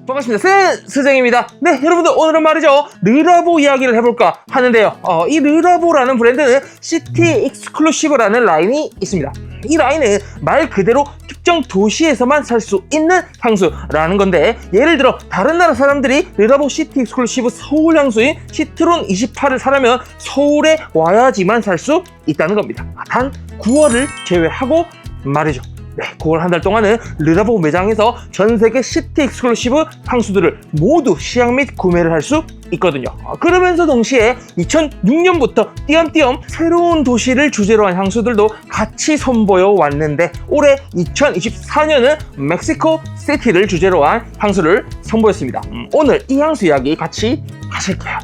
반갑습니다. 스쟁입니다. 네, 여러분들 오늘은 말이죠, 르라보 이야기를 해볼까 하는데요. 이 르라보라는 브랜드는 시티 익스클루시브라는 라인이 있습니다. 이 라인은 말 그대로 특정 도시에서만 살 수 있는 향수라는 건데, 예를 들어 다른 나라 사람들이 르라보 시티 익스클루시브 서울 향수인 시트론 28을 사려면 서울에 와야지만 살 수 있다는 겁니다. 단 9월을 제외하고 말이죠. 네, 9월 한 달 동안은 르라보 매장에서 전 세계 시티 익스클루시브 향수들을 모두 시향 및 구매를 할 수 있거든요. 그러면서 동시에 2006년부터 띄엄띄엄 새로운 도시를 주제로 한 향수들도 같이 선보여 왔는데, 올해 2024년은 멕시코 시티를 주제로 한 향수를 선보였습니다. 오늘 이 향수 이야기 같이 하실게요.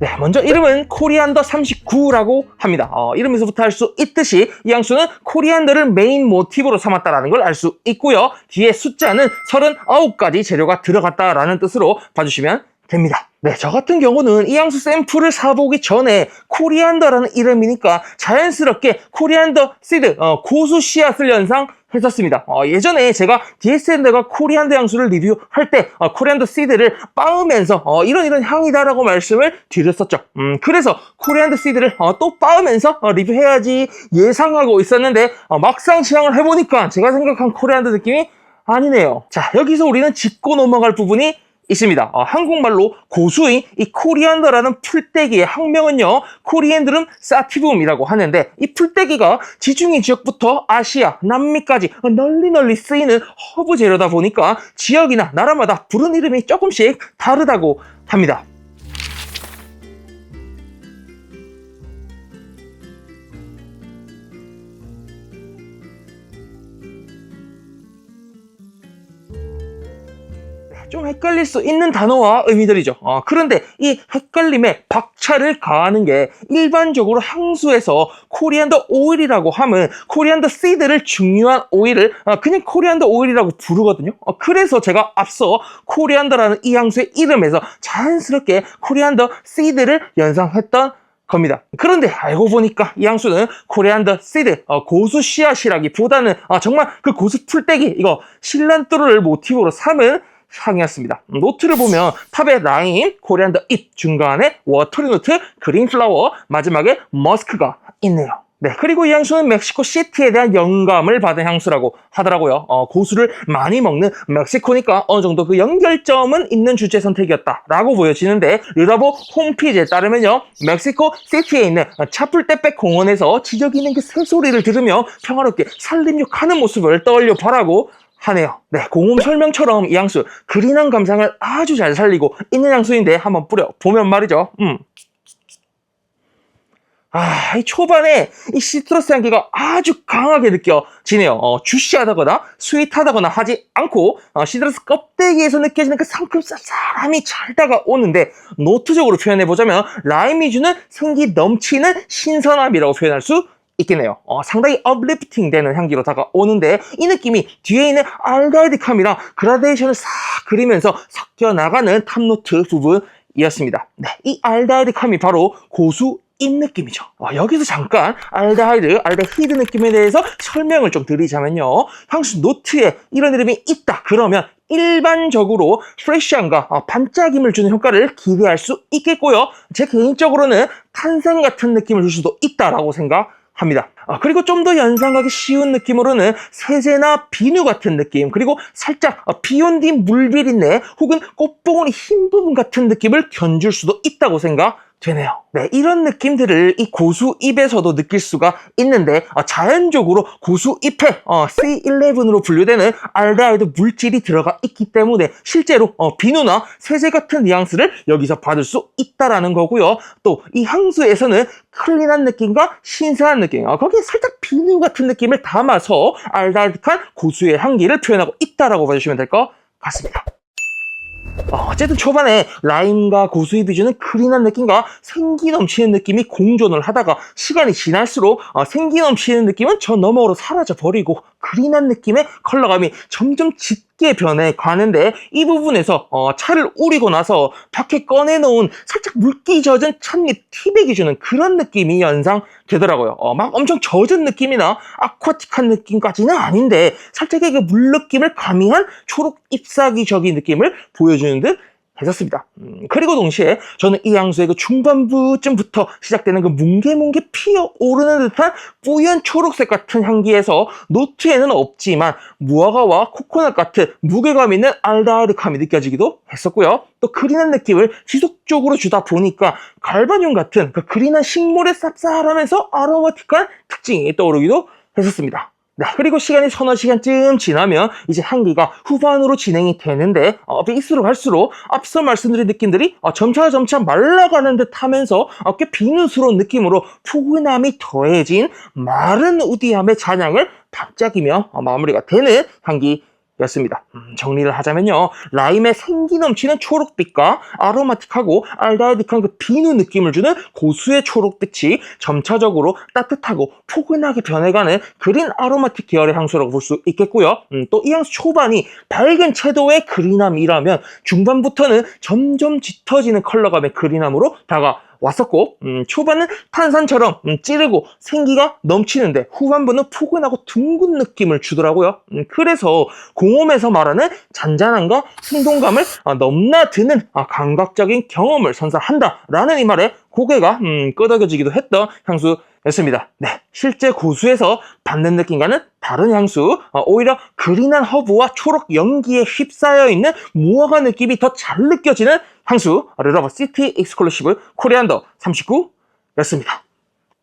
네, 먼저 이름은 코리안더 39라고 합니다. 이름에서부터 알 수 있듯이 이 향수는 코리안더를 메인 모티브로 삼았다는 걸 알 수 있고요. 뒤에 숫자는 39가지 재료가 들어갔다라는 뜻으로 봐주시면 됩니다. 네, 저 같은 경우는 이 향수 샘플을 사보기 전에 코리안더라는 이름이니까 자연스럽게 코리안더 시드, 고수 씨앗을 연상했었습니다. 예전에 제가 DSN더가 코리안더 향수를 리뷰할 때 코리안더 시드를 빻으면서 이런 향이다라고 말씀을 드렸었죠. 그래서 코리안더 시드를 또 빻으면서 리뷰해야지 예상하고 있었는데, 막상 시향을 해보니까 제가 생각한 코리안더 느낌이 아니네요. 자, 여기서 우리는 짚고 넘어갈 부분이 있습니다. 한국말로 고수인 이 코리안더라는 풀떼기의 학명은요, 코리앤드름 사티붐이라고 하는데, 이 풀떼기가 지중해 지역부터 아시아, 남미까지 널리 쓰이는 허브 재료다 보니까 지역이나 나라마다 부른 이름이 조금씩 다르다고 합니다. 좀 헷갈릴 수 있는 단어와 의미들이죠. 그런데 이 헷갈림에 박차를 가하는 게, 일반적으로 향수에서 코리안더 오일이라고 하면 코리안더 씨드를 중요한 오일을 그냥 코리안더 오일이라고 부르거든요. 그래서 제가 앞서 코리안더라는 이 향수의 이름에서 자연스럽게 코리안더 씨드를 연상했던 겁니다. 그런데 알고 보니까 이 향수는 코리안더 시드, 고수 씨앗이라기보다는 정말 그 고수 풀떼기, 이거 실란트로를 모티브로 삼은 향이었습니다. 노트를 보면 탑에 라임, 코리안더 잎, 중간에 워터리 노트, 그린 플라워, 마지막에 머스크가 있네요. 네, 그리고 이 향수는 멕시코 시티에 대한 영감을 받은 향수라고 하더라고요. 고수를 많이 먹는 멕시코니까 어느 정도 그 연결점은 있는 주제 선택이었다라고 보여지는데, 르라보 홈페이지에 따르면요, 멕시코 시티에 있는 차풀테펙 공원에서 지저귀 있는 그 새소리를 들으며 평화롭게 산림욕하는 모습을 떠올려 보라고 하네요. 네, 공홈 설명처럼 이 향수 그린한 감상을 아주 잘 살리고 있는 향수인데, 한번 뿌려보면 말이죠. 이 초반에 이 시트러스 향기가 아주 강하게 느껴지네요. 주시하다거나 스윗하다거나 하지 않고 시트러스 껍데기에서 느껴지는 그 상큼 쌉싸함이 잘 다가오는데, 노트적으로 표현해보자면 라임이 주는 생기 넘치는 신선함이라고 표현할 수 있겠네요. 상당히 업리프팅 되는 향기로 다가오는데, 이 느낌이 뒤에 있는 알데히드감이랑 그라데이션을 싹 그리면서 섞여 나가는 탑노트 부분이었습니다. 네, 이 알데히드감이 바로 고수 잎 느낌이죠. 여기서 잠깐 알데히드 느낌에 대해서 설명을 좀 드리자면요, 향수 노트에 이런 이름이 있다 그러면 일반적으로 프레쉬함과 반짝임을 주는 효과를 기대할 수 있겠고요, 제 개인적으로는 탄산 같은 느낌을 줄 수도 있다라고 생각합니다. 그리고 좀 더 연상하기 쉬운 느낌으로는 세제나 비누 같은 느낌, 그리고 살짝 비온 뒤 물비린내 혹은 꽃봉오리 흰 부분 같은 느낌을 견줄 수도 있다고 생각되네요. 네, 이런 느낌들을 이 고수 잎에서도 느낄 수가 있는데, 자연적으로 고수 잎에 C11으로 분류되는 알데하이드 물질이 들어가 있기 때문에 실제로 비누나 세제 같은 뉘앙스를 여기서 받을 수 있다라는 거고요. 또 이 향수에서는 클린한 느낌과 신선한 느낌, 거기에 살짝 비누 같은 느낌을 담아서 알데하이드한 고수의 향기를 표현하고 있다라고 봐주시면 될 것 같습니다. 어쨌든 초반에 라임과 고수잎이 주는 클린한 느낌과 생기 넘치는 느낌이 공존을 하다가 시간이 지날수록 생기 넘치는 느낌은 저 너머로 사라져 버리고 그린한 느낌의 컬러감이 점점 짙게 변해가는데, 이 부분에서 차를 우리고 나서 밖에 꺼내놓은 살짝 물기 젖은 찻잎 티백이 주는 그런 느낌이 연상되더라고요. 막 엄청 젖은 느낌이나 아쿠아틱한 느낌까지는 아닌데 살짝의 그 물 느낌을 가미한 초록 잎사귀적인 느낌을 보여주는 듯 했었습니다. 그리고 동시에 저는 이 향수의 그 중반부쯤부터 시작되는 그 뭉게뭉게 피어오르는 듯한 뿌연 초록색 같은 향기에서 노트에는 없지만 무화과와 코코넛 같은 무게감 있는 알다르감이 느껴지기도 했었고요. 또 그린한 느낌을 지속적으로 주다 보니까 갈바늄 같은 그 그린한 식물의 쌉쌀하면서 아로마틱한 특징이 떠오르기도 했었습니다. 네, 그리고 시간이 서너 시간쯤 지나면 이제 향기가 후반으로 진행이 되는데 밑으로 갈수록 앞서 말씀드린 느낌들이 점차 말라가는 듯 하면서 꽤 비누스러운 느낌으로 포근함이 더해진 마른 우디함의 잔향을 반짝이며 마무리가 되는 향기였습니다. 정리를 하자면요, 라임의 생기 넘치는 초록빛과 아로마틱하고 알다르딕한 그 비누 느낌을 주는 고수의 초록빛이 점차적으로 따뜻하고 포근하게 변해가는 그린 아로마틱 계열의 향수라고 볼 수 있겠고요. 또 이 향수 초반이 밝은 채도의 그린함이라면 중반부터는 점점 짙어지는 컬러감의 그린함으로 다가왔었고, 초반은 탄산처럼 찌르고 생기가 넘치는데 후반부는 포근하고 둥근 느낌을 주더라고요. 그래서 공홈에서 말하는 잔잔함과 생동감을 넘나드는 감각적인 경험을 선사한다라는 이 말에 고개가 끄덕여지기도 했던 향수였습니다. 네, 실제 고수에서 받는 느낌과는 다른 향수, 오히려 그린한 허브와 초록 연기에 휩싸여 있는 무화과 느낌이 더 잘 느껴지는 향수, 르러버 시티 익스클루시브 코리안더 39였습니다.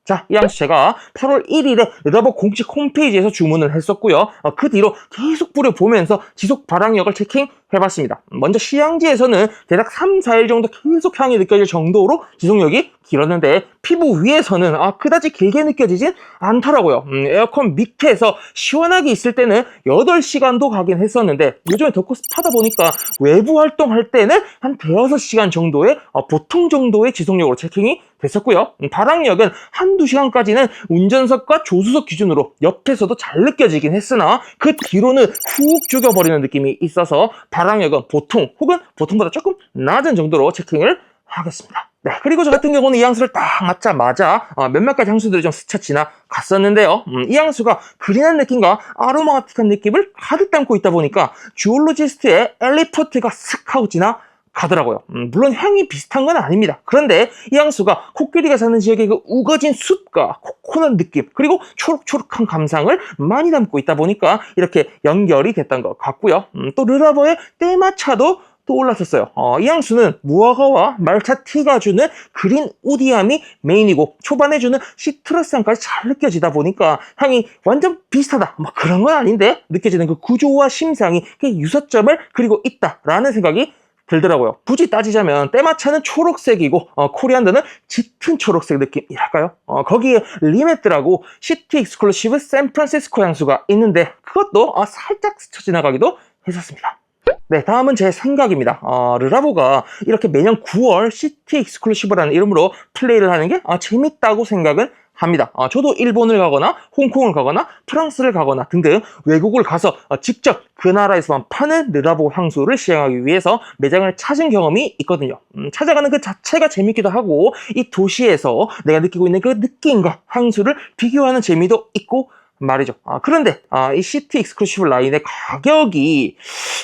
자, 이 향수 제가 8월 1일에 르러버 공식 홈페이지에서 주문을 했었고요. 그 뒤로 계속 뿌려보면서 지속 발향력을 체킹해봤습니다. 먼저 시향지에서는 대략 3, 4일 정도 계속 향이 느껴질 정도로 지속력이 길었는데 피부 위에서는 그다지 길게 느껴지진 않더라고요. 에어컨 밑에서 시원하게 있을 때는 8시간도 가긴 했었는데 요즘에 덥고 습하다 보니까 외부 활동할 때는 한 대여섯 시간 정도의 보통 정도의 지속력으로 체킹이 됐었고요. 발향력은 한두 시간까지는 운전석과 조수석 기준으로 옆에서도 잘 느껴지긴 했으나 그 뒤로는 훅 죽여버리는 느낌이 있어서 발향력은 보통 혹은 보통보다 조금 낮은 정도로 체킹을 하겠습니다. 네, 그리고 저 같은 경우는 이 향수를 딱 맞자마자 몇몇 가지 향수들이 좀 스쳐 지나갔었는데요. 이 향수가 그린한 느낌과 아로마틱한 느낌을 가득 담고 있다 보니까 주올로지스트의 엘리포트가 슥 하고 지나가더라고요. 물론 향이 비슷한 건 아닙니다. 그런데 이 향수가 코끼리가 사는 지역의 그 우거진 숲과 코코넛 느낌 그리고 초록초록한 감상을 많이 담고 있다 보니까 이렇게 연결이 됐던 것 같고요. 또 르러버의 때마차도 또 올랐었어요. 이 향수는 무화과와 말차 티가 주는 그린 우디함이 메인이고 초반에 주는 시트러스 향까지 잘 느껴지다 보니까 향이 완전 비슷하다 뭐 그런 건 아닌데 느껴지는 그 구조와 심상이 유사점을 그리고 있다라는 생각이 들더라고요. 굳이 따지자면 때마차는 초록색이고 코리안더는 짙은 초록색 느낌이랄까요? 거기에 리메트라고 시티 익스클루시브 샌프란시스코 향수가 있는데 그것도 살짝 스쳐 지나가기도 했었습니다. 네, 다음은 제 생각입니다. 르라보가 이렇게 매년 9월 시티 익스클루시브라는 이름으로 플레이를 하는 게 재밌다고 생각은 합니다. 저도 일본을 가거나 홍콩을 가거나 프랑스를 가거나 등등 외국을 가서 직접 그 나라에서만 파는 르라보 향수를 시향하기 위해서 매장을 찾은 경험이 있거든요. 찾아가는 그 자체가 재밌기도 하고 이 도시에서 내가 느끼고 있는 그 느낌과 향수를 비교하는 재미도 있고 말이죠. 그런데 이 시티 익스클루시브 라인의 가격이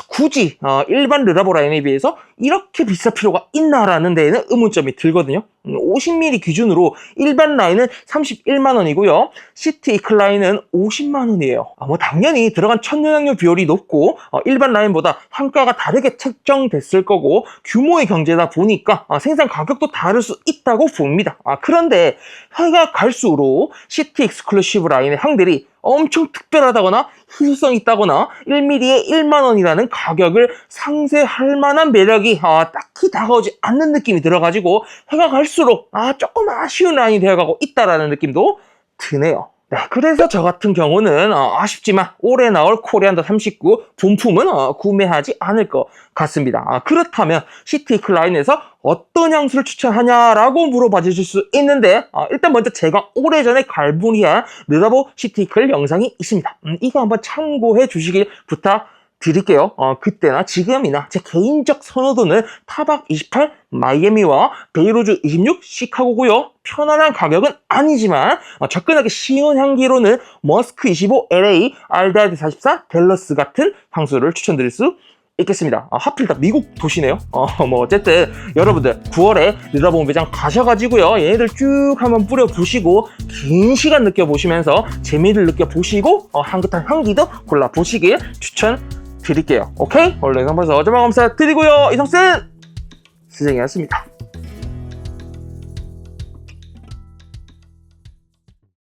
굳이 일반 르라보 라인에 비해서 이렇게 비쌀 필요가 있나라는 데에는 의문점이 들거든요. 50ml 기준으로 일반 라인은 31만 원이고요. 시티 이클 라인은 50만 원이에요. 뭐 당연히 들어간 천연향료 비율이 높고 일반 라인보다 한가가 다르게 책정됐을 거고 규모의 경제다 보니까 생산 가격도 다를 수 있다고 봅니다. 그런데 해가 갈수록 시티 익스클루시브 라인의 향들이 엄청 특별하다거나 희소성 있다거나 1ml에 1만 원이라는 가격을 상쇄할 만한 매력이 딱히 다가오지 않는 느낌이 들어가지고 해가 갈수록 조금 아쉬운 라인이 되어가고 있다라는 느낌도 드네요. 네, 그래서 저 같은 경우는 아쉽지만 올해 나올 코리안더 39 본품은 구매하지 않을 것 같습니다. 그렇다면 시티이클 라인에서 어떤 향수를 추천하냐라고 물어봐 주실 수 있는데 일단 먼저 제가 오래전에 갈무리한 르다보 시티이클 영상이 있습니다. 이거 한번 참고해 주시길 부탁드릴게요. 그때나 지금이나 제 개인적 선호도는 타박 28 마이애미와 베이로즈 26 시카고고요. 편안한 가격은 아니지만 접근하기 쉬운 향기로는 머스크 25 LA, 알데하드 44 델러스 같은 향수를 추천드릴 수 있겠습니다. 하필 다 미국 도시네요. 뭐 어쨌든 여러분들 9월에 르다보 매장 가셔가지고요. 얘네들 쭉 한번 뿌려보시고 긴 시간 느껴보시면서 재미를 느껴보시고 향긋한 향기도 골라보시길 추천드릴게요. 오케이? 오늘 영상 봐주셔서 정말 감사드리고요. 이성쌤! 수정이었습니다.